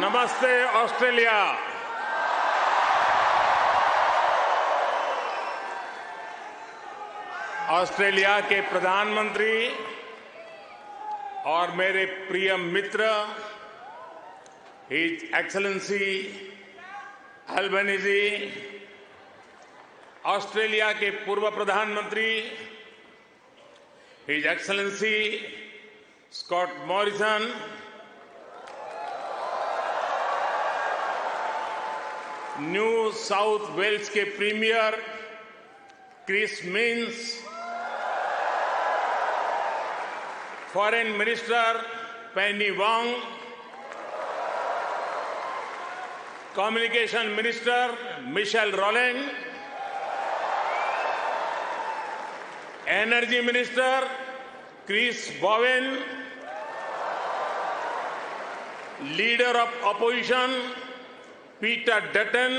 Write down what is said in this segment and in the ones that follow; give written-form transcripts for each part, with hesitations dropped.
नमस्ते Australia. Australia के प्रधानमंत्री और मेरे प्रिय मित्र हिज एक्सेलेंसी अल्बनीज़ी, ऑस्ट्रेलिया के पूर्व प्रधानमंत्री his excellency Scott Morrison, New South Wales के premier Chris Minns, foreign minister Penny Wong, communication minister Michelle Rowland, energy minister Chris Bowen, leader of opposition Peter Dutton,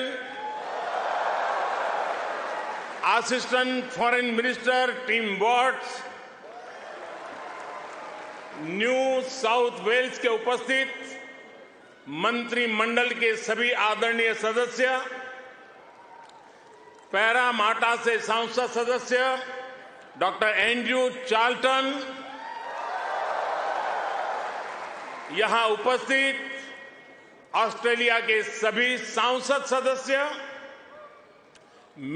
assistant foreign minister Tim Watts, New South Wales के उपस्थित मंत्रिमंडल के सभी आदरणीय सदस्य, Parramatta से संसद सदस्य डॉक्टर एंड्रयू चार्ल्टन, यहां उपस्थित ऑस्ट्रेलिया के सभी संसद सदस्य,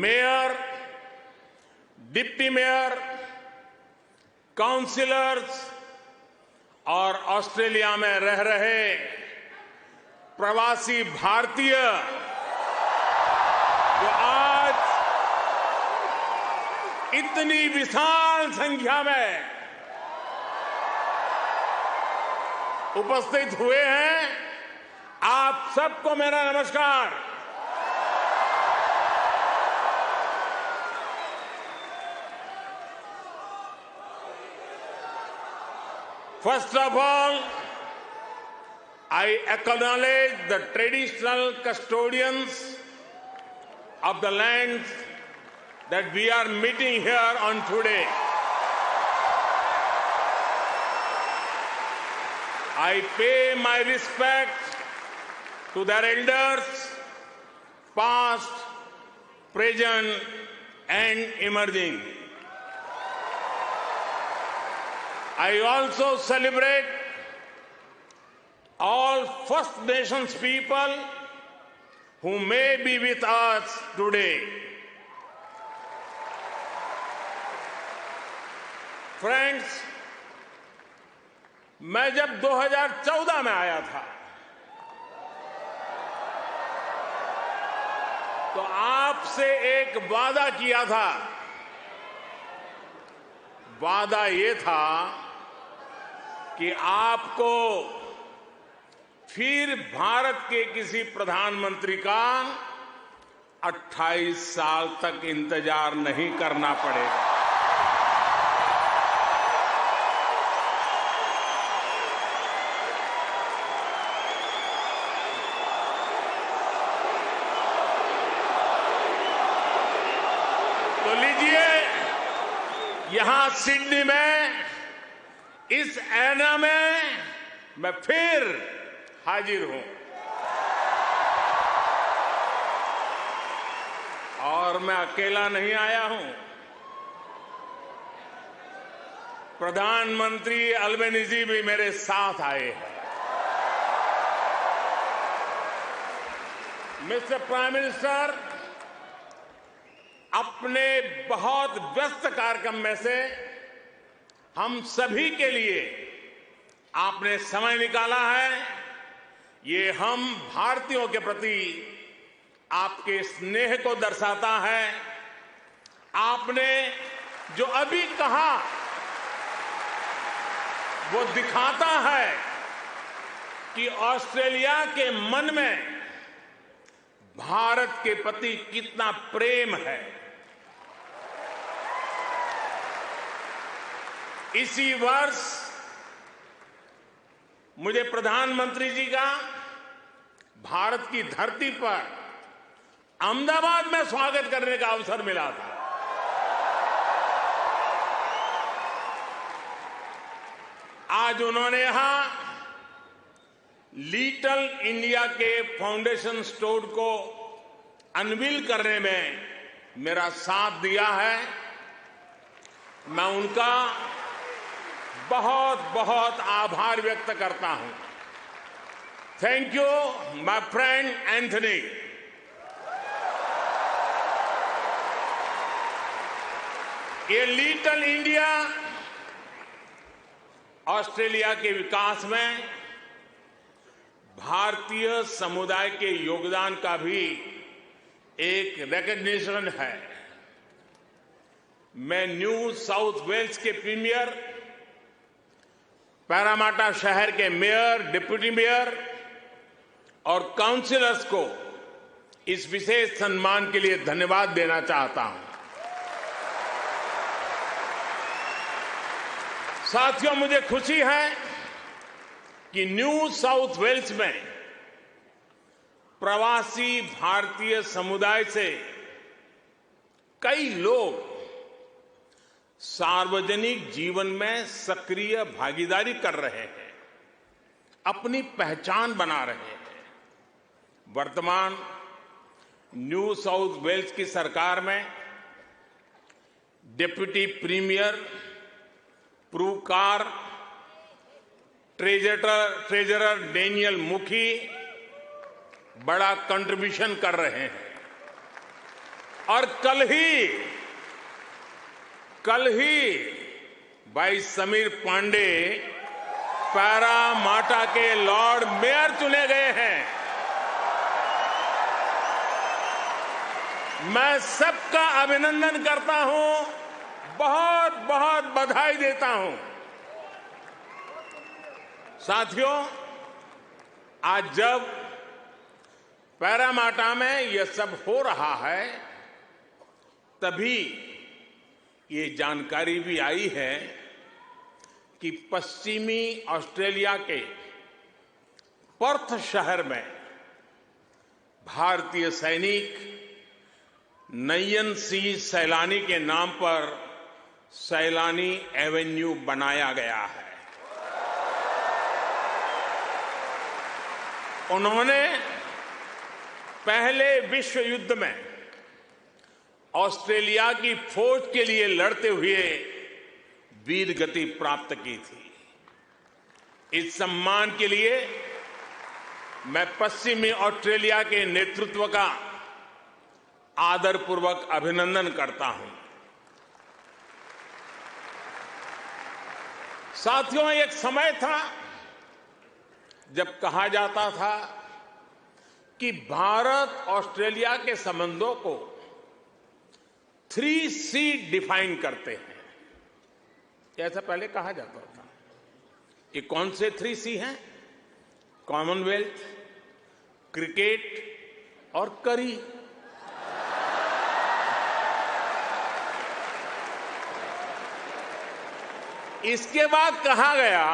मेयर, डिप्टी मेयर, काउंसिलर्स और ऑस्ट्रेलिया में रह रहे प्रवासी भारतीय जो आज इतनी विशाल संख्या में उपस्थित हुए हैं, आप सबको मेरा नमस्कार। First of all, I acknowledge the traditional custodians of the lands that we are meeting here on today. I pay my respect to their elders, past, present, and emerging. I also celebrate all First Nations people who may be with us today. Friends, मैं जब 2014 में आया था तो आपसे एक वादा किया था। वादा ये था कि आपको फिर भारत के किसी प्रधानमंत्री का 28 साल तक इंतजार नहीं करना पड़ेगा। तो लीजिए, यहां सिडनी में इस ऐना में मैं फिर हाजिर हूं और मैं अकेला नहीं आया हूं। प्रधानमंत्री अल्बनीज़ी भी मेरे साथ आए हैं। मिस्टर प्राइम मिनिस्टर, अपने बहुत व्यस्त कार्यक्रम में से हम सभी के लिए आपने समय निकाला है। ये हम भारतीयों के प्रति आपके स्नेह को दर्शाता है। आपने जो अभी कहा वो दिखाता है कि ऑस्ट्रेलिया के मन में भारत के प्रति कितना प्रेम है। इसी वर्ष मुझे प्रधानमंत्री जी का भारत की धरती पर अहमदाबाद में स्वागत करने का अवसर मिला था। आज उन्होंने यहां लिटिल इंडिया के फाउंडेशन स्टोर को अनवील करने में मेरा साथ दिया है, मैं उनका बहुत बहुत आभार व्यक्त करता हूं। Thank you my friend Anthony. ये लिटिल इंडिया ऑस्ट्रेलिया के विकास में भारतीय समुदाय के योगदान का भी एक रिकॉग्निशन है। मैं न्यू साउथ वेल्स के प्रीमियर, पैरामाटा शहर के मेयर, डिप्टी मेयर और काउंसिलर्स को इस विशेष सम्मान के लिए धन्यवाद देना चाहता हूं। साथियों, मुझे खुशी है कि न्यू साउथ वेल्स में प्रवासी भारतीय समुदाय से कई लोग सार्वजनिक जीवन में सक्रिय भागीदारी कर रहे हैं, अपनी पहचान बना रहे हैं। वर्तमान न्यू साउथ वेल्स की सरकार में डिप्टी प्रीमियर, प्रूकार, ट्रेजरर डेनियल मुखी बड़ा कंट्रीब्यूशन कर रहे हैं। और कल ही भाई समीर पांडे पैरामाटा के लॉर्ड मेयर चुने गए हैं। मैं सबका अभिनंदन करता हूं, बहुत बहुत बधाई देता हूं। साथियों, आज जब पैरामाटा में यह सब हो रहा है, तभी ये जानकारी भी आई है कि पश्चिमी ऑस्ट्रेलिया के पर्थ शहर में भारतीय सैनिक नयन सिंह सैलानी के नाम पर सैलानी एवेन्यू बनाया गया है। उन्होंने पहले विश्व युद्ध में ऑस्ट्रेलिया की फौज के लिए लड़ते हुए वीर गति प्राप्त की थी। इस सम्मान के लिए मैं पश्चिमी ऑस्ट्रेलिया के नेतृत्व का आदरपूर्वक अभिनंदन करता हूं। साथियों, एक समय था जब कहा जाता था कि भारत ऑस्ट्रेलिया के संबंधों को 3C डिफाइन करते हैं। ऐसा पहले कहा जाता था। ये कौन से 3C हैं? कॉमनवेल्थ, क्रिकेट और करी। इसके बाद कहा गया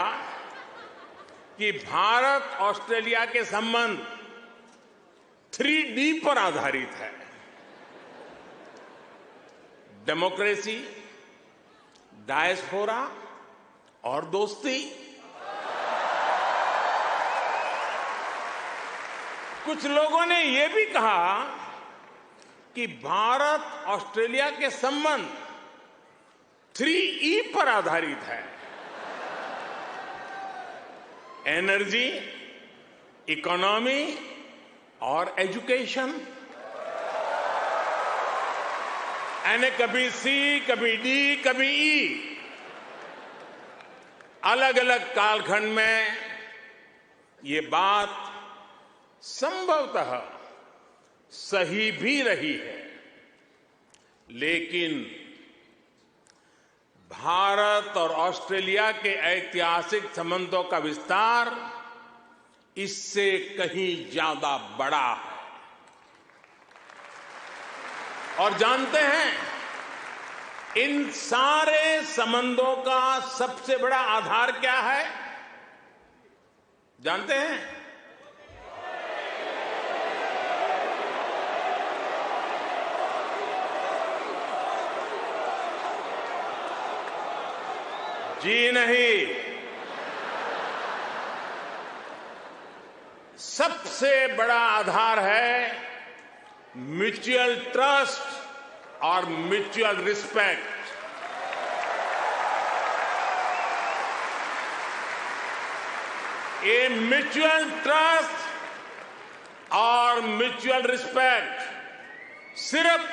कि भारत ऑस्ट्रेलिया के संबंध 3D पर आधारित है। डेमोक्रेसी, डायस्पोरा और दोस्ती। कुछ लोगों ने यह भी कहा कि भारत ऑस्ट्रेलिया के संबंध 3E पर आधारित है। एनर्जी, इकोनॉमी और एजुकेशन। यानी कभी C, कभी D, कभी E। अलग अलग कालखंड में ये बात संभवतः सही भी रही है, लेकिन भारत और ऑस्ट्रेलिया के ऐतिहासिक संबंधों का विस्तार इससे कहीं ज्यादा बड़ा है। और जानते हैं, इन सारे संबंधों का सबसे बड़ा आधार क्या है? जानते हैं? जी नहीं, सबसे बड़ा आधार है म्यूचुअल ट्रस्ट और म्यूचुअल रिस्पेक्ट। ये म्यूचुअल ट्रस्ट और म्यूचुअल रिस्पेक्ट सिर्फ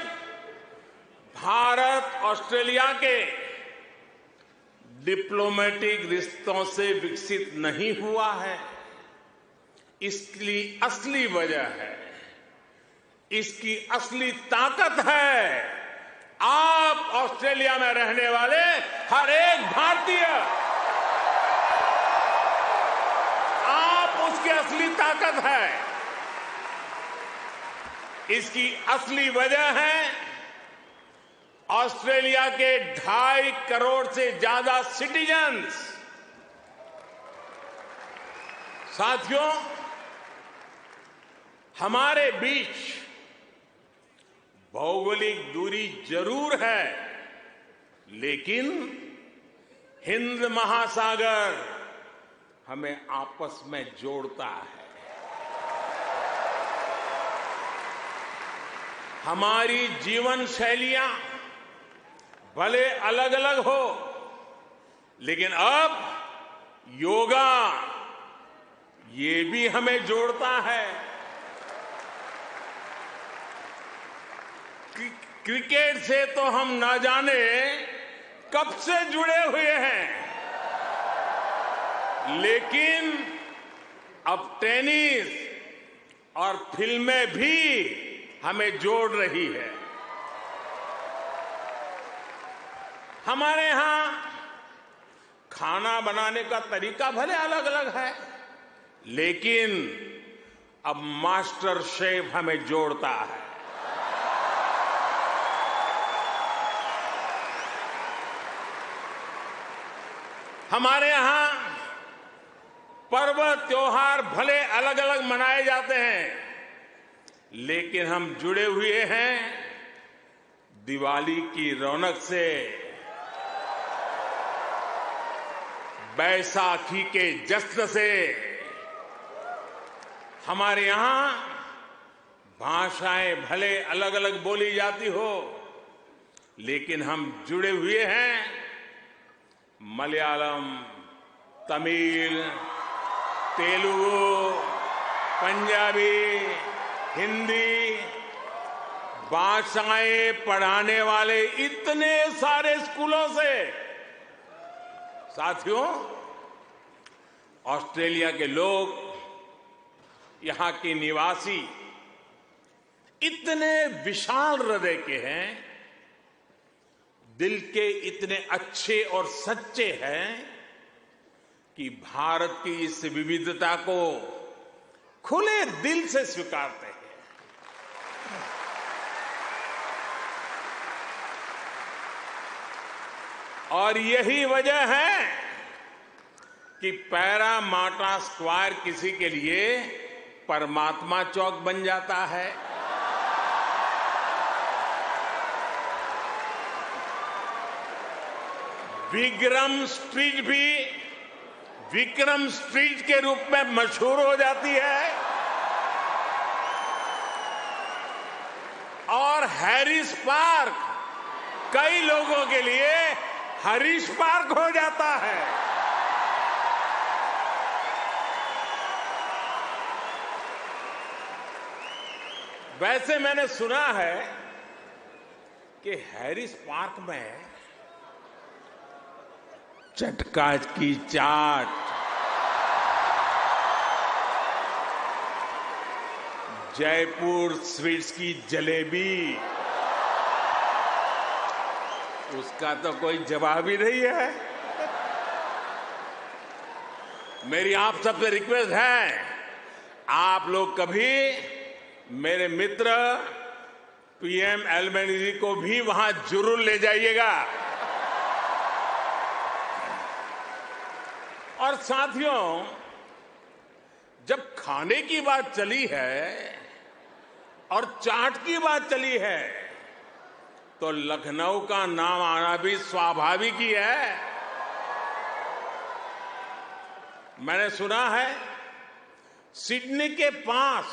भारत ऑस्ट्रेलिया के डिप्लोमेटिक रिश्तों से विकसित नहीं हुआ है। इसकी असली वजह है, इसकी असली ताकत है आप ऑस्ट्रेलिया में रहने वाले हर एक भारतीय। आप उसकी असली ताकत है। इसकी असली वजह है ऑस्ट्रेलिया के 2.5 करोड़ से ज्यादा सिटीजन्स। साथियों, हमारे बीच भौगोलिक दूरी जरूर है, लेकिन हिंद महासागर हमें आपस में जोड़ता है। हमारी जीवन शैलियां भले अलग अलग हो, लेकिन अब योगा ये भी हमें जोड़ता है। क्रिकेट से तो हम ना जाने कब से जुड़े हुए हैं, लेकिन अब टेनिस और फिल्में भी हमें जोड़ रही है। हमारे यहां खाना बनाने का तरीका भले अलग अलग है, लेकिन अब मास्टर शेफ हमें जोड़ता है। हमारे यहां पर्व त्योहार भले अलग अलग मनाए जाते हैं, लेकिन हम जुड़े हुए हैं दिवाली की रौनक से, बैसाखी के जश्न से। हमारे यहां भाषाएं भले अलग अलग बोली जाती हो, लेकिन हम जुड़े हुए हैं मलयालम, तमिल, तेलुगु, पंजाबी, हिंदी भाषाएं पढ़ाने वाले इतने सारे स्कूलों से। साथियों, ऑस्ट्रेलिया के लोग, यहां के निवासी इतने विशाल हृदय के हैं, दिल के इतने अच्छे और सच्चे हैं कि भारत की इस विविधता को खुले दिल से स्वीकारते हैं। और यही वजह है कि पैरामाटा स्क्वायर किसी के लिए परमात्मा चौक बन जाता है। विक्रम स्ट्रीट भी विक्रम स्ट्रीट के रूप में मशहूर हो जाती है, और हैरिस पार्क कई लोगों के लिए हरीश पार्क हो जाता है। वैसे मैंने सुना है कि हैरिस पार्क में चटका की चाट, जयपुर स्वीट्स की जलेबी, उसका तो कोई जवाब ही नहीं है। मेरी आप सबसे रिक्वेस्ट है, आप लोग कभी मेरे मित्र पीएम एल्बेनीज़ी को भी वहां जरूर ले जाइएगा। और साथियों, जब खाने की बात चली है और चाट की बात चली है, तो लखनऊ का नाम आना भी स्वाभाविक ही है। मैंने सुना है सिडनी के पास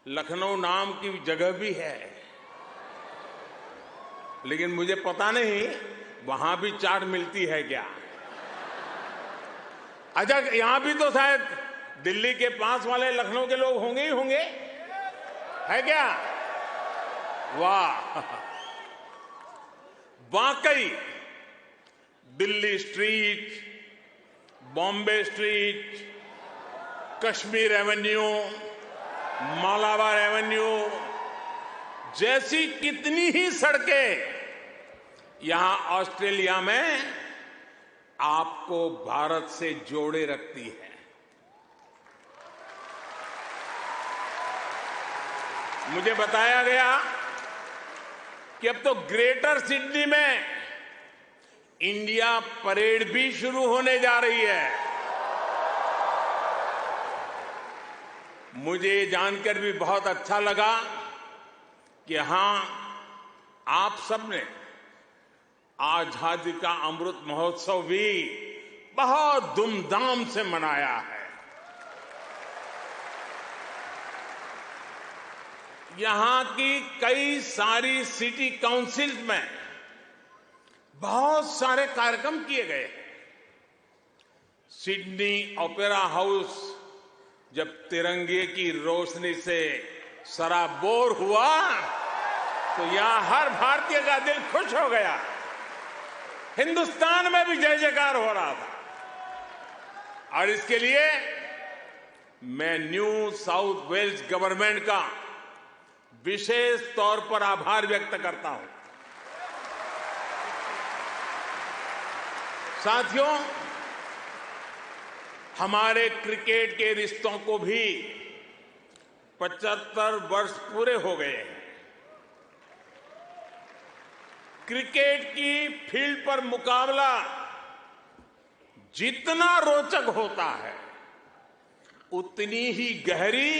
लखनऊ नाम की जगह भी है, लेकिन मुझे पता नहीं वहां भी चाट मिलती है क्या। अच्छा, यहां भी तो शायद दिल्ली के पास वाले लखनऊ के लोग होंगे ही होंगे, है क्या? वाह, वाकई Delhi street, Bombay street, Kashmir Avenue, Malabar Avenue जैसी कितनी ही सड़कें यहां ऑस्ट्रेलिया में आपको भारत से जोड़े रखती है। मुझे बताया गया कि अब तो ग्रेटर सिडनी में इंडिया परेड भी शुरू होने जा रही है। मुझे जानकर भी बहुत अच्छा लगा कि हां, आप सबने आजादी का अमृत महोत्सव भी बहुत धूमधाम से मनाया है। यहां की कई सारी सिटी काउंसिल में बहुत सारे कार्यक्रम किए गए हैं। सिडनी ओपेरा हाउस जब तिरंगे की रोशनी से सराबोर हुआ तो यहां हर भारतीय का दिल खुश हो गया। हिंदुस्तान में भी जय जयकार हो रहा था। और इसके लिए मैं न्यू साउथ वेल्स गवर्नमेंट का विशेष तौर पर आभार व्यक्त करता हूं। साथियों, हमारे क्रिकेट के रिश्तों को भी 75 वर्ष पूरे हो गए हैं। क्रिकेट की फील्ड पर मुकाबला जितना रोचक होता है, उतनी ही गहरी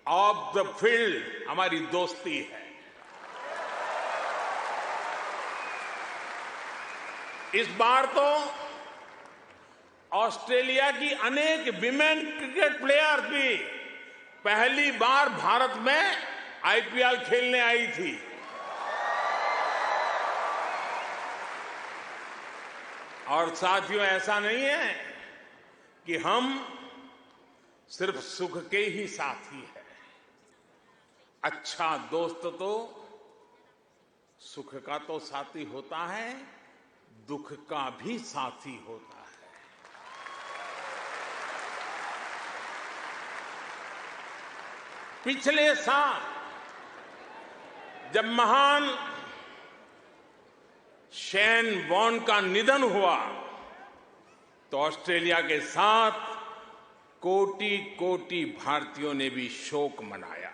ऑफ द फील्ड हमारी दोस्ती है। इस बार तो ऑस्ट्रेलिया की अनेक विमेन क्रिकेट प्लेयर भी पहली बार भारत में आईपीएल खेलने आई थी। और साथियों, ऐसा नहीं है कि हम सिर्फ सुख के ही साथी हैं। अच्छा दोस्त तो सुख का तो साथी होता है, दुख का भी साथी होता है। पिछले साल जब महान शेन वॉर्न का निधन हुआ तो ऑस्ट्रेलिया के साथ कोटि कोटि भारतीयों ने भी शोक मनाया।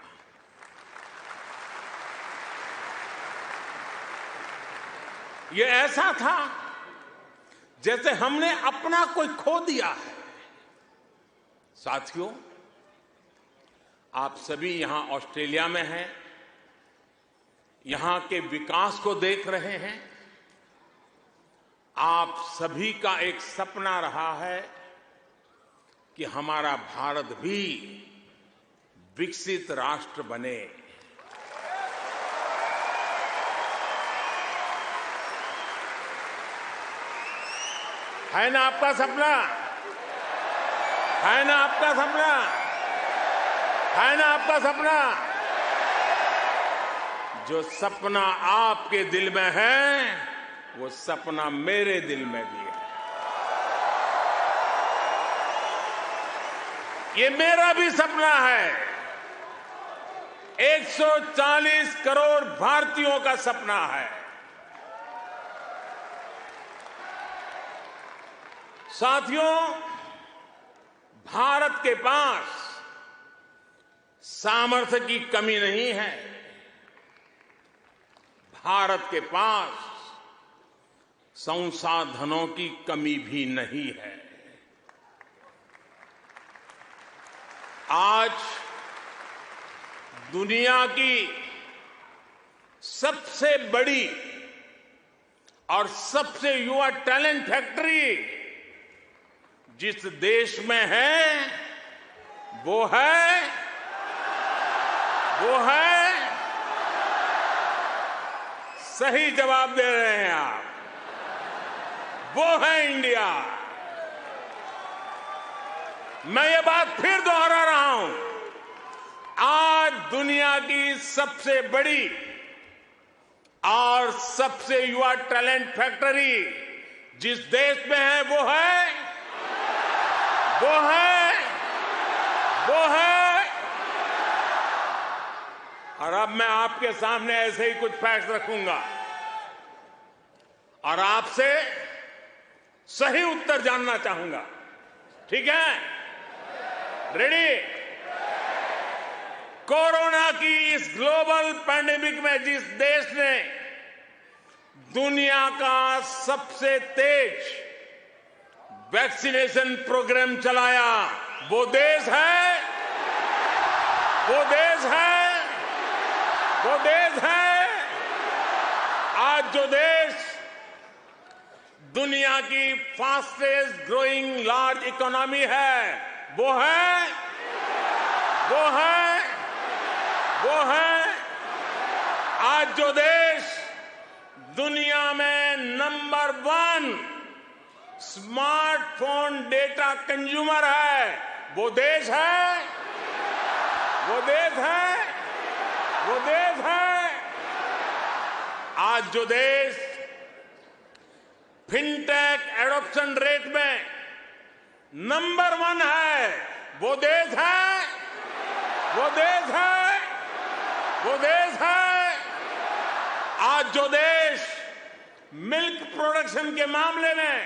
ये ऐसा था जैसे हमने अपना कोई खो दिया है। साथियों, आप सभी यहां ऑस्ट्रेलिया में हैं, यहां के विकास को देख रहे हैं। आप सभी का एक सपना रहा है कि हमारा भारत भी विकसित राष्ट्र बने। है ना आपका सपना? है ना आपका सपना? है ना आपका सपना? जो सपना आपके दिल में है, वो सपना मेरे दिल में भी है। ये मेरा भी सपना है। 140 करोड़ भारतीयों का सपना है। साथियों, भारत के पास सामर्थ्य की कमी नहीं है। भारत के पास संसाधनों की कमी भी नहीं है। आज दुनिया की सबसे बड़ी और सबसे युवा टैलेंट फैक्ट्री जिस देश में है, वो है सही जवाब दे रहे हैं आप, वो है इंडिया। मैं ये बात फिर दोहरा रहा हूं, आज दुनिया की सबसे बड़ी और सबसे युवा टैलेंट फैक्ट्री जिस देश में है वो है। और अब मैं आपके सामने ऐसे ही कुछ फैक्ट रखूंगा और आपसे सही उत्तर जानना चाहूंगा, ठीक है? रेडी? कोरोना की इस ग्लोबल पैंडेमिक में जिस देश ने दुनिया का सबसे तेज वैक्सीनेशन प्रोग्राम चलाया, वो देश है आज जो देश दुनिया की फास्टेस्ट ग्रोइंग लार्ज इकोनॉमी है, वो है आज जो देश दुनिया में नंबर 1 स्मार्टफोन डेटा कंज्यूमर है, वो देश है। आज जो देश फिनटेक एडॉप्शन रेट में नंबर 1 है, वो देश है। आज जो देश मिल्क प्रोडक्शन के मामले में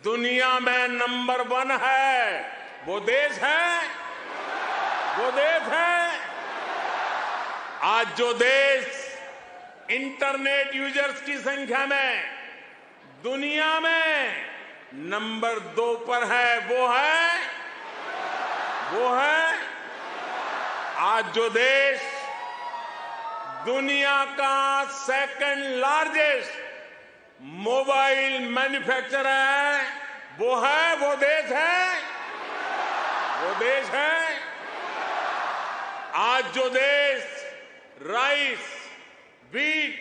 दुनिया में नंबर 1 है, वो देश है। आज जो देश इंटरनेट यूजर्स की संख्या में दुनिया में नंबर 2 पर है, वो है आज जो देश दुनिया का सेकंड लार्जेस्ट मोबाइल मैन्युफैक्चरर है, वो देश है। आज जो देश rice, wheat,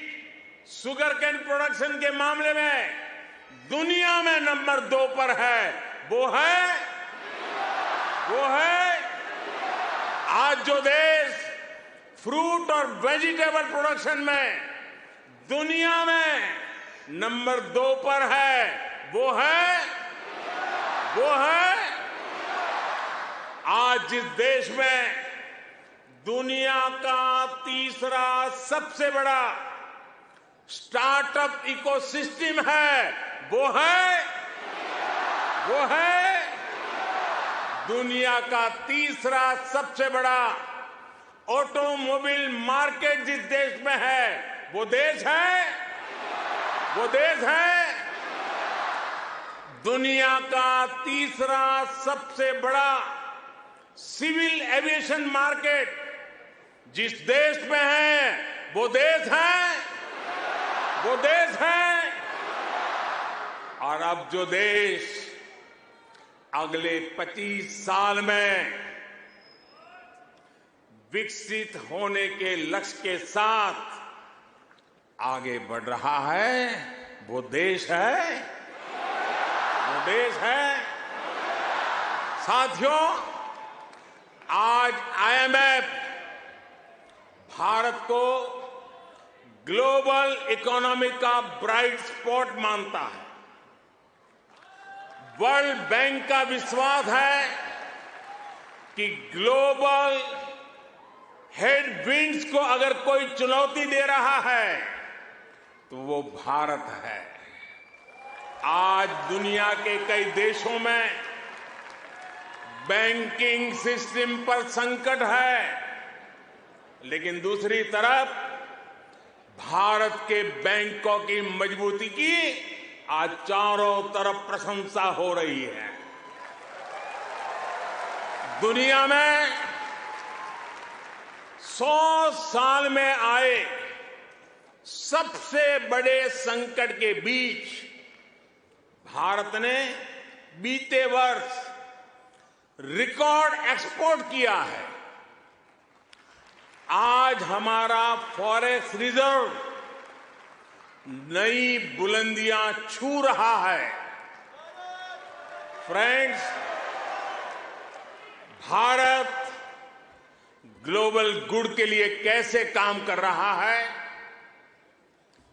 sugarcane production के मामले में दुनिया में नंबर 2 पर है, वो है आज जो देश फ्रूट और वेजिटेबल प्रोडक्शन में दुनिया में नंबर 2 पर है, वो है आज जिस देश में दुनिया का तीसरा सबसे बड़ा स्टार्टअप इकोसिस्टम है, वो है दुनिया का तीसरा सबसे बड़ा ऑटोमोबाइल मार्केट जिस देश में है, वो देश है दुनिया का तीसरा सबसे बड़ा सिविल एविएशन मार्केट जिस देश में है, वो देश है। और अब जो देश अगले 25 साल में विकसित होने के लक्ष्य के साथ आगे बढ़ रहा है, वो देश है। साथियों, आज IMF भारत को ग्लोबल इकोनॉमी का ब्राइट स्पॉट मानता है। वर्ल्ड बैंक का विश्वास है कि ग्लोबल हेडविंड्स को अगर कोई चुनौती दे रहा है तो वो भारत है। आज दुनिया के कई देशों में बैंकिंग सिस्टम पर संकट है, लेकिन दूसरी तरफ भारत के बैंकों की मजबूती की आज चारों तरफ प्रशंसा हो रही है। दुनिया में 100 साल में आए सबसे बड़े संकट के बीच भारत ने बीते वर्ष रिकॉर्ड एक्सपोर्ट किया है। आज हमारा फॉरेक्स रिजर्व नई बुलंदियां छू रहा है। फ्रेंड्स, भारत ग्लोबल गुड के लिए कैसे काम कर रहा है,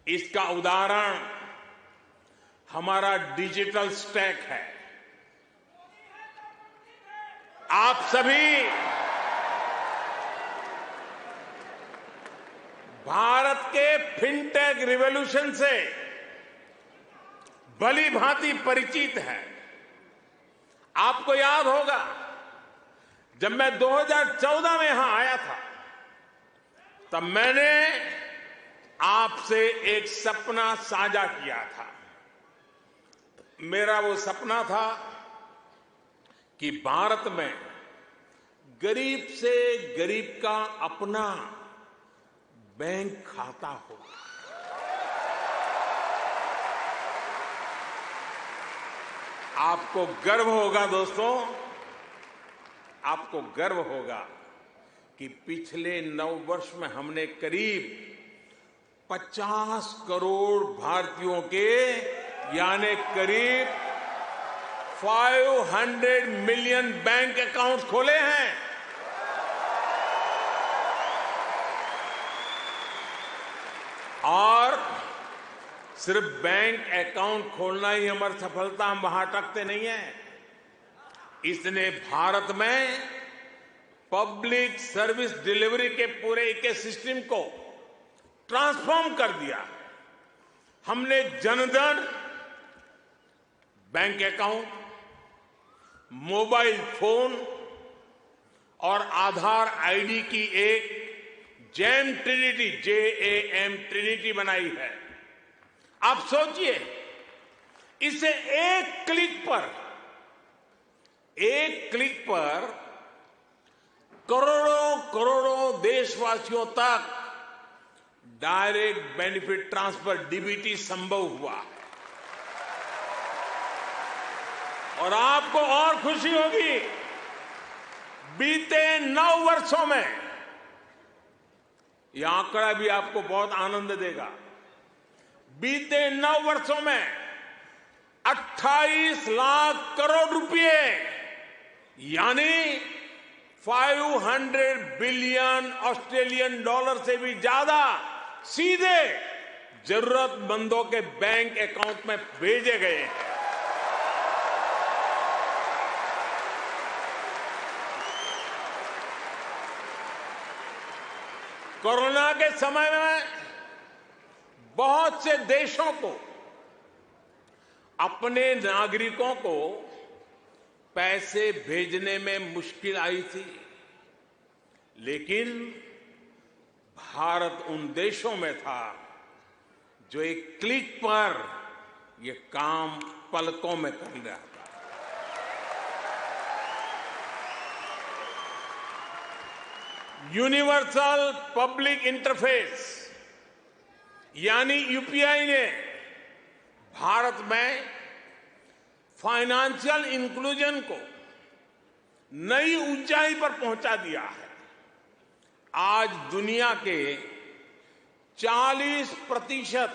इसका उदाहरण हमारा डिजिटल स्टैक है। आप सभी भारत के फिनटेक रिवॉल्यूशन से भली भांति परिचित हैं। आपको याद होगा, जब मैं 2014 में यहां आया था, तब मैंने आपसे एक सपना साझा किया था। मेरा वो सपना था कि भारत में गरीब से गरीब का अपना बैंक खाता हो। आपको गर्व होगा दोस्तों, आपको गर्व होगा कि पिछले 9 वर्ष में हमने करीब 50 करोड़ भारतीयों के, यानी करीब 500 मिलियन बैंक अकाउंट खोले हैं। और सिर्फ बैंक अकाउंट खोलना ही हमारी सफलता, हम वहां अटकते नहीं है। इसने भारत में पब्लिक सर्विस डिलीवरी के पूरे इकोसिस्टम को ट्रांसफॉर्म कर दिया। हमने Jan Dhan bank account, mobile phone और आधार आईडी की एक जैम ट्रिनिटी, JAM ट्रिनिटी बनाई है। आप सोचिए, इसे एक क्लिक पर करोड़ों करोड़ों देशवासियों तक डायरेक्ट बेनिफिट ट्रांसफर, DBT संभव हुआ। और आपको और खुशी होगी, बीते 9 वर्षों में, यह आंकड़ा भी आपको बहुत आनंद देगा, बीते 9 वर्षों में 28 लाख करोड़ रुपए, यानी 500 बिलियन ऑस्ट्रेलियन डॉलर से भी ज्यादा सीधे जरूरतमंदों के बैंक अकाउंट में भेजे गए हैं। कोरोना के समय में बहुत से देशों को अपने नागरिकों को पैसे भेजने में मुश्किल आई थी, लेकिन भारत उन देशों में था जो एक क्लिक पर यह काम पलकों में कर रहा था। यूनिवर्सल पब्लिक इंटरफेस यानी यूपीआई ने भारत में फाइनेंशियल इंक्लूजन को नई ऊंचाई पर पहुंचा दिया है। आज दुनिया के 40%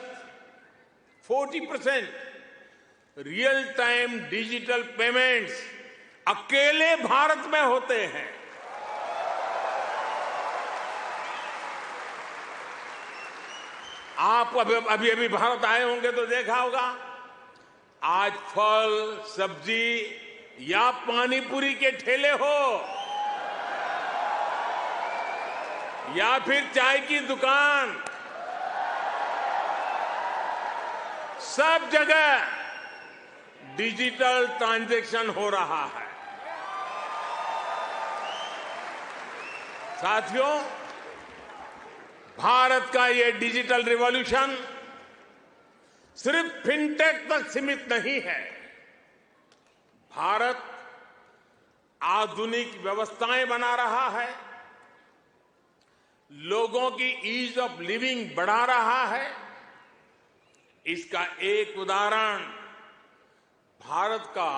रियल टाइम डिजिटल पेमेंट्स अकेले भारत में होते हैं। आप अभी भारत आए होंगे तो देखा होगा, आज फल, सब्जी या पानी पूरी के ठेले हो या फिर चाय की दुकान, सब जगह डिजिटल ट्रांजैक्शन हो रहा है। साथियों, भारत का ये डिजिटल रिवॉल्यूशन सिर्फ फिनटेक तक सीमित नहीं है। भारत आधुनिक व्यवस्थाएं बना रहा है, लोगों की ईज ऑफ लिविंग बढ़ा रहा है। इसका एक उदाहरण भारत का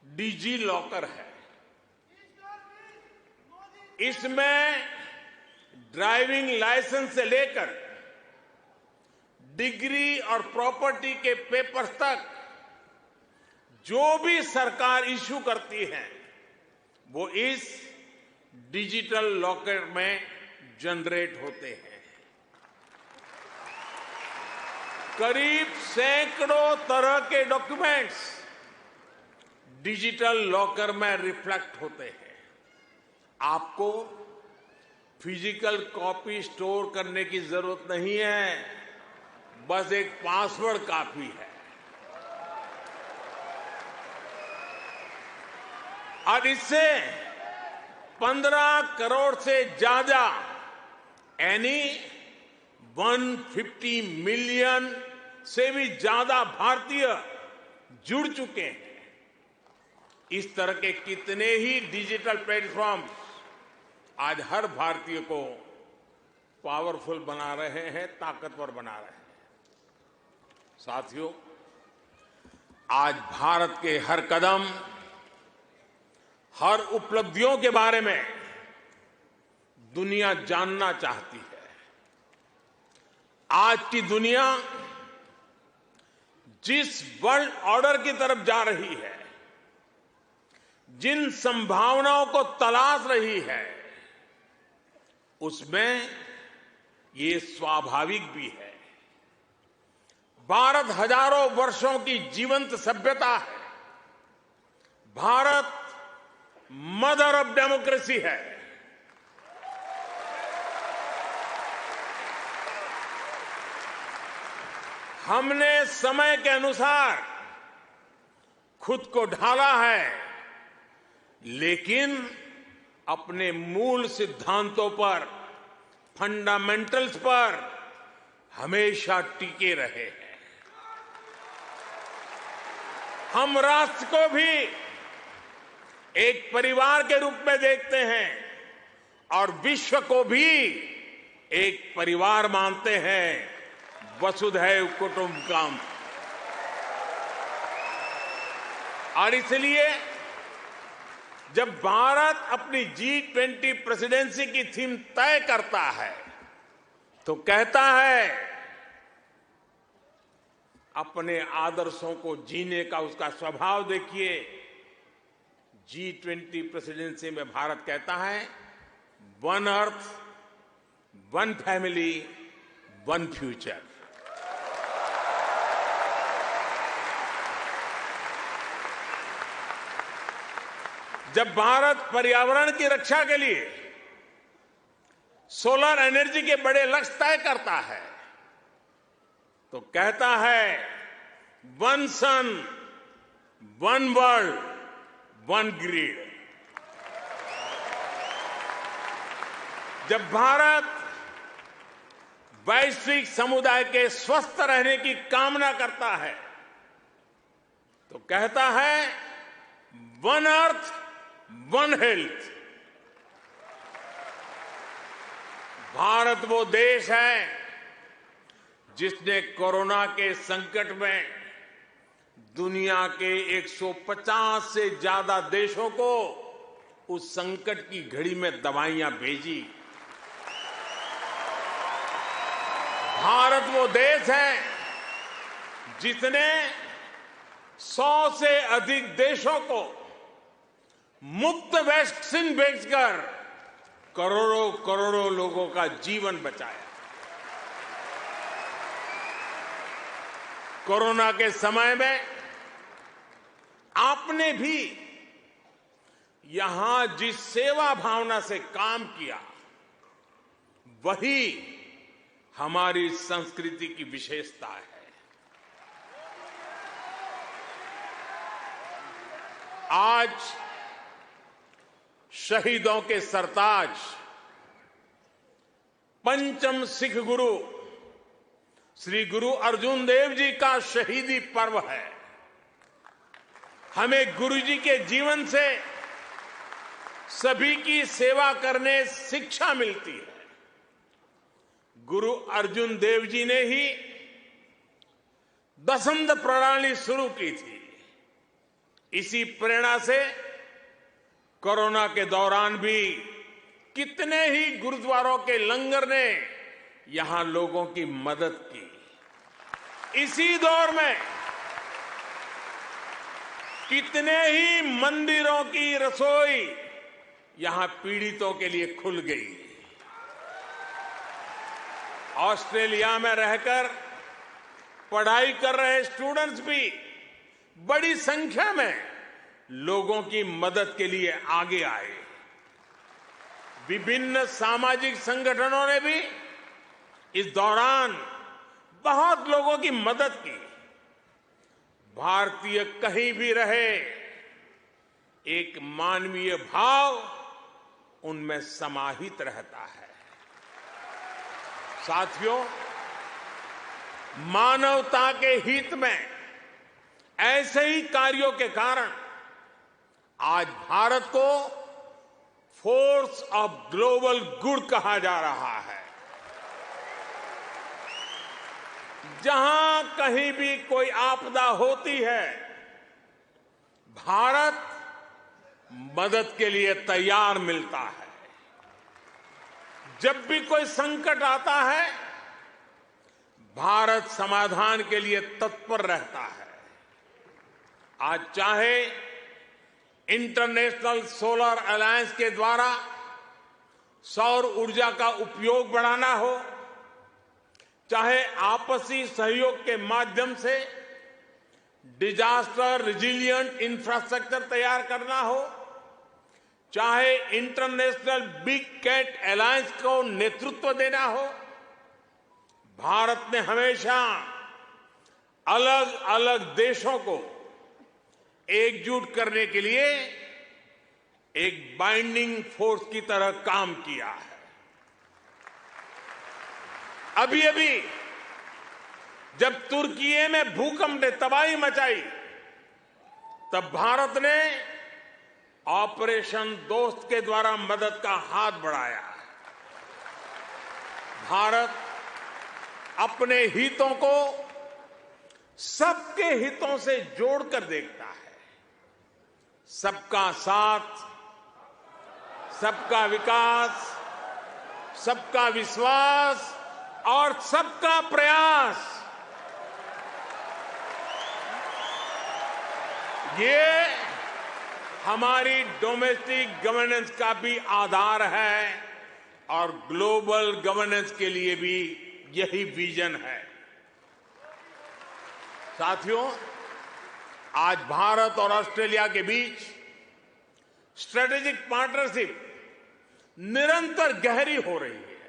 डिजी लॉकर है। इसमें ड्राइविंग लाइसेंस से लेकर डिग्री और प्रॉपर्टी के पेपर्स तक जो भी सरकार इश्यू करती है वो इस डिजिटल लॉकर में जनरेट होते हैं। करीब सैकड़ों तरह के डॉक्यूमेंट्स डिजिटल लॉकर में रिफ्लेक्ट होते हैं। आपको फिजिकल कॉपी स्टोर करने की जरूरत नहीं है, बस एक पासवर्ड काफी है। और इससे 15 करोड़ से ज्यादा यानी 150 मिलियन से भी ज्यादा भारतीय जुड़ चुके हैं। इस तरह के कितने ही डिजिटल प्लेटफॉर्म आज हर भारतीय को पावरफुल बना रहे हैं, ताकतवर बना रहे हैं। साथियों, आज भारत के हर कदम, हर उपलब्धियों के बारे में दुनिया जानना चाहती है। आज की दुनिया जिस वर्ल्ड ऑर्डर की तरफ जा रही है, जिन संभावनाओं को तलाश रही है, उसमें ये स्वाभाविक भी है। भारत हजारों वर्षों की जीवंत सभ्यता है। भारत मदर ऑफ डेमोक्रेसी है। हमने समय के अनुसार खुद को ढाला है, लेकिन अपने मूल सिद्धांतों पर, फंडामेंटल्स पर हमेशा टिके रहे हैं। हम राष्ट्र को भी एक परिवार के रूप में देखते हैं और विश्व को भी एक परिवार मानते हैं। वसुधैव कुटुंबकम। और इसलिए जब भारत अपनी G20 प्रेसिडेंसी की थीम तय करता है तो कहता है अपने आदर्शों को जीने का उसका स्वभाव देखिए। G20 प्रेसिडेंसी में भारत कहता है one earth, one family, one future. जब भारत पर्यावरण की रक्षा के लिए सोलर एनर्जी के बड़े लक्ष्य तय करता है तो कहता है वन सन, वन वर्ल्ड, वन ग्रिड। जब भारत वैश्विक समुदाय के स्वस्थ रहने की कामना करता है तो कहता है one earth, one health. Bharat वो देश है जिसने कोरोना के संकट में दुनिया के 150 से ज्यादा देशों को उस संकट की घड़ी में दवाइयां भेजी। भारत वो देश है जिसने 100 से अधिक देशों को मुफ्त वैक्सीन भेजकर करोड़ों करोड़ों लोगों का जीवन बचाया। कोरोना के समय में आपने भी यहां जिस सेवा भावना से काम किया वही हमारी संस्कृति की विशेषता है। आज शहीदों के सरताज पंचम सिख गुरु श्री गुरु अर्जुन देव जी का शहीदी पर्व है। हमें गुरु जी के जीवन से सभी की सेवा करने शिक्षा मिलती है। गुरु अर्जुन देव जी ने ही दसंध प्रणाली शुरू की थी। इसी प्रेरणा से कोरोना के दौरान भी कितने ही गुरुद्वारों के लंगर ने यहां लोगों की मदद की। इसी दौर में कितने ही मंदिरों की रसोई यहां पीड़ितों के लिए खुल गई। ऑस्ट्रेलिया में रहकर पढ़ाई कर रहे स्टूडेंट्स भी बड़ी संख्या में लोगों की मदद के लिए आगे आए। विभिन्न सामाजिक संगठनों ने भी इस दौरान बहुत लोगों की मदद की। भारतीय कहीं भी रहे, एक मानवीय भाव उनमें समाहित रहता है। साथियों, मानवता के हित में ऐसे ही कार्यों के कारण आज भारत को फोर्स ऑफ ग्लोबल गुड कहा जा रहा है। जहां कहीं भी कोई आपदा होती है, भारत मदद के लिए तैयार मिलता है। जब भी कोई संकट आता है, भारत समाधान के लिए तत्पर रहता है। आज चाहे इंटरनेशनल सोलर अलायंस के द्वारा सौर ऊर्जा का उपयोग बढ़ाना हो, चाहे आपसी सहयोग के माध्यम से डिजास्टर रिजिलिएंट इंफ्रास्ट्रक्चर तैयार करना हो, चाहे इंटरनेशनल बिग कैट अलायंस को नेतृत्व देना हो, भारत ने हमेशा अलग अलग देशों को एकजुट करने के लिए एक बाइंडिंग फोर्स की तरह काम किया है। अभी अभी जब तुर्की में भूकंप ने तबाही मचाई, तब भारत ने ऑपरेशन दोस्त के द्वारा मदद का हाथ बढ़ाया। भारत अपने हितों को सबके हितों से जोड़कर देखता है। सबका साथ, सबका विकास, सबका विश्वास और सबका प्रयास, ये हमारी डोमेस्टिक गवर्नेंस का भी आधार है और ग्लोबल गवर्नेंस के लिए भी यही विजन है। साथियों, आज भारत और ऑस्ट्रेलिया के बीच स्ट्रेटेजिक पार्टनरशिप निरंतर गहरी हो रही है।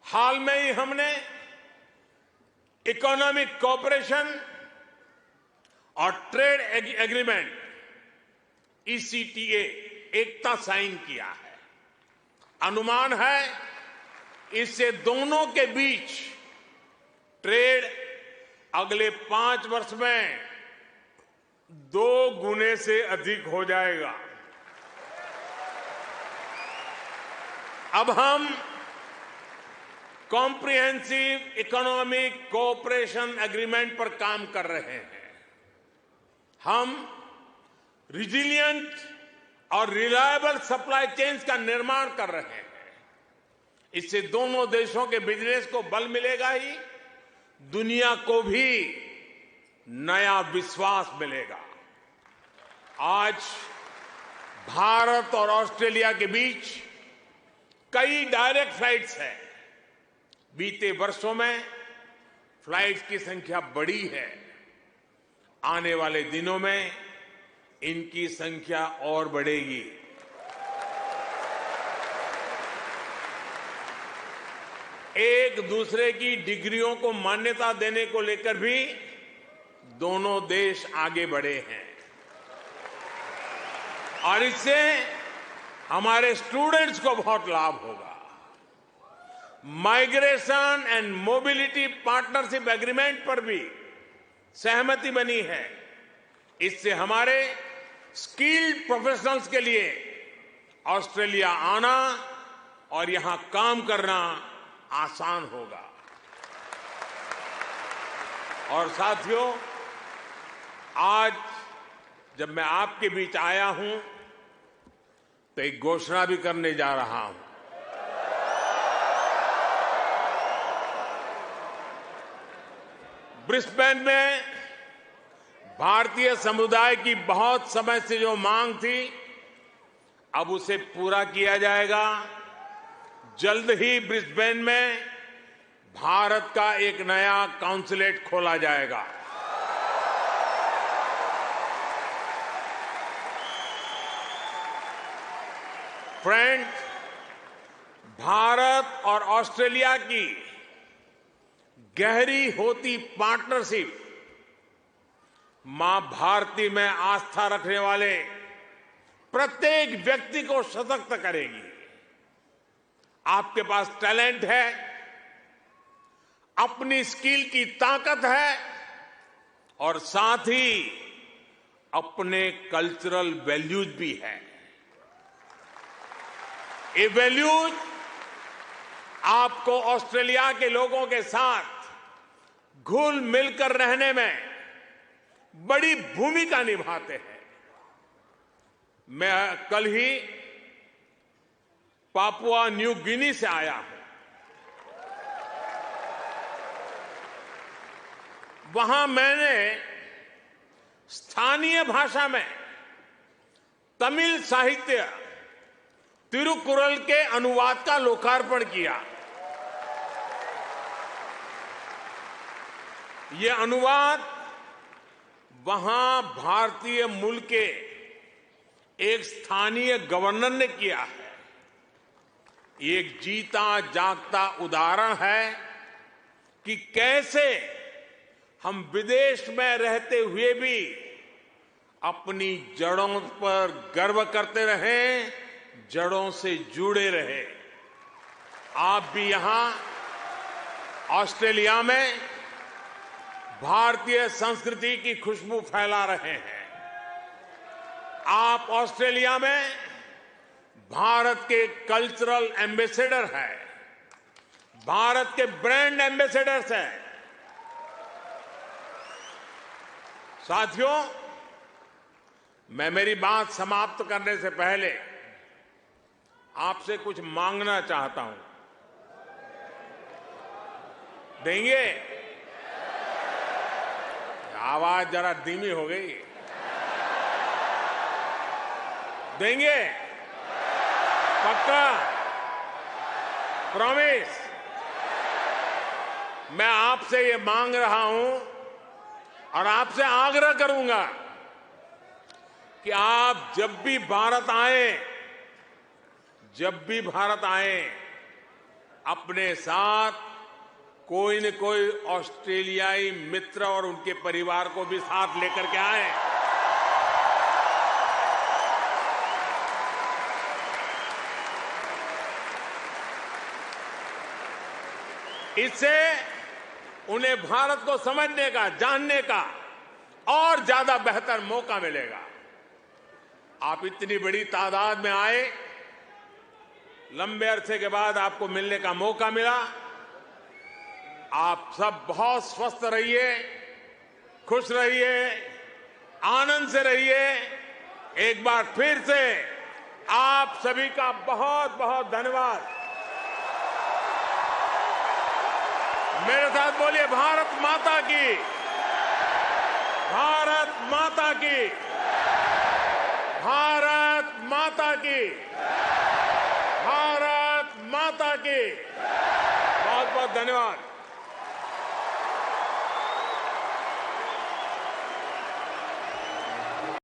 हाल में ही हमने इकोनॉमिक कोऑपरेशन और ट्रेड एग्रीमेंट ECTA एकता साइन किया है। अनुमान है इससे दोनों के बीच ट्रेड अगले 5 वर्ष में 2 गुने से अधिक हो जाएगा। अब हम कॉम्प्रिहेंसिव इकोनॉमिक कोऑपरेशन एग्रीमेंट पर काम कर रहे हैं। हम रिजिलिएंट और रिलायबल सप्लाई चेन्स का निर्माण कर रहे हैं। इससे दोनों देशों के बिजनेस को बल मिलेगा ही, दुनिया को भी नया विश्वास मिलेगा। आज भारत और ऑस्ट्रेलिया के बीच कई डायरेक्ट फ्लाइट्स हैं। बीते वर्षों में फ्लाइट्स की संख्या बढ़ी है। आने वाले दिनों में इनकी संख्या और बढ़ेगी। एक दूसरे की डिग्रियों को मान्यता देने को लेकर भी दोनों देश आगे बढ़े हैं और इससे हमारे स्टूडेंट्स को बहुत लाभ होगा। Migration and mobility partnership agreement पर भी सहमति बनी है। इससे हमारे स्किल्ड प्रोफेशनल्स के लिए ऑस्ट्रेलिया आना और यहां काम करना आसान होगा। और साथियों, आज जब मैं आपके बीच आया हूं तो एक घोषणा भी करने जा रहा हूं। ब्रिस्बेन में भारतीय समुदाय की बहुत समय से जो मांग थी, अब उसे पूरा किया जाएगा। जल्द ही ब्रिस्बेन में भारत का एक नया कॉन्सुलेट खोला जाएगा। फ्रेंड्स, भारत और ऑस्ट्रेलिया की गहरी होती पार्टनरशिप मां भारती में आस्था रखने वाले प्रत्येक व्यक्ति को सशक्त करेगी। आपके पास टैलेंट है, अपनी स्किल की ताकत है और साथ ही अपने कल्चरल वैल्यूज भी है। ये वैल्यूज आपको ऑस्ट्रेलिया के लोगों के साथ घुल मिलकर रहने में बड़ी भूमिका निभाते हैं। मैं कल ही पापुआ न्यू गिनी से आया हूं। वहां मैंने स्थानीय भाषा में तमिल साहित्य तिरुकुरल के अनुवाद का लोकार्पण किया। ये अनुवाद वहां भारतीय मूल के एक स्थानीय गवर्नर ने किया है। एक जीता जागता उदाहरण है कि कैसे हम विदेश में रहते हुए भी अपनी जड़ों पर गर्व करते रहें, जड़ों से जुड़े रहे। आप भी यहां ऑस्ट्रेलिया में भारतीय संस्कृति की खुशबू फैला रहे हैं। आप ऑस्ट्रेलिया में भारत के कल्चरल एम्बेसडर हैं, भारत के ब्रांड एम्बेसडर्स हैं। साथियों, मैं मेरी बात समाप्त करने से पहले आपसे कुछ मांगना चाहता हूं। देंगे? आवाज जरा धीमी हो गई। देंगे? पक्का? प्रॉमिस? मैं आपसे ये मांग रहा हूं और आपसे आग्रह करूंगा कि आप जब भी भारत आए, अपने साथ कोई न कोई ऑस्ट्रेलियाई मित्र और उनके परिवार को भी साथ लेकर के आए। इससे उन्हें भारत को समझने का, जानने का और ज्यादा बेहतर मौका मिलेगा। आप इतनी बड़ी तादाद में आए, लंबे अरसे के बाद आपको मिलने का मौका मिला। आप सब बहुत स्वस्थ रहिए, खुश रहिए, आनंद से रहिए। एक बार फिर से आप सभी का बहुत बहुत धन्यवाद। मेरे साथ बोलिए, भारत माता की, भारत माता की, भारत माता की, भारत माता की। बहुत बहुत धन्यवाद।